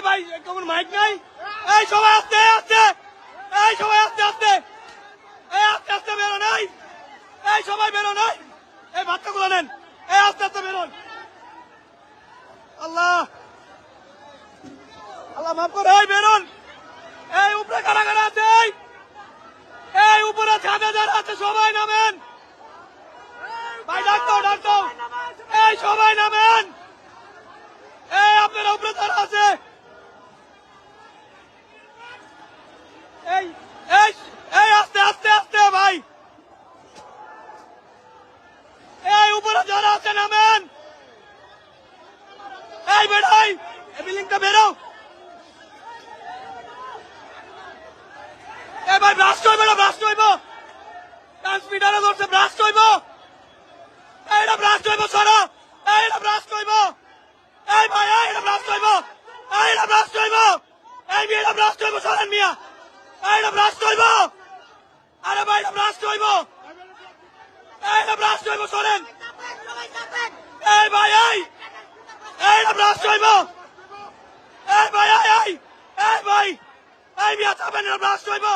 এই ভাই কেমন মাইক নাই? এই সবাই আস্তে আস্তে, এই সবাই আস্তে আস্তে, এই আস্তে আস্তে বেরো নাই, এই সবাই বেরো নাই, এই বাচ্চাগুলো নেন, এই আস্তে আস্তে বেরোন। আল্লাহ আল্লাহ মাফ করো, এই বেরোন। এই উপরে কারা কারা আছে? এই উপরে ছাদে যারা আছে সবাই নামেন। ভাই ডাক দাও, ডাক দাও, এই সবাই নামেন। এই আপনারা উপরে যারা আছে, এই এই এই আস্তে আস্তে আস্তে ভাই, এই উপরে যারা আছে নামেন। এই বেড়াই, এই বিল্ডিংটা বেরো। এই ভাই ব্রাস্ট হইব না, ব্রাস্ট হইব, ট্রান্সমিটারে ধরছে, ব্রাস্ট হইব, এইটা ব্রাস্ট হইব, সরো, এইটা ব্রাস্ট হইব। এই ভাই এইটা ব্রাস্ট হইব, এইটা ব্রাস্ট হইব, এই বিয়েটা ব্রাস্ট হইব, সরেন মিয়া, এইটা ব্রাস্ট হইব। আরে ভাই এটা ব্রাস্ট হইব, এইটা ব্রাস্ট হইব, সরেন। এই ভাই এইটা ব্রাস্ট হইব, এই ভাই এই ভাই, এই মিয়া চাপেন, এটা ব্রাস্ট হইব।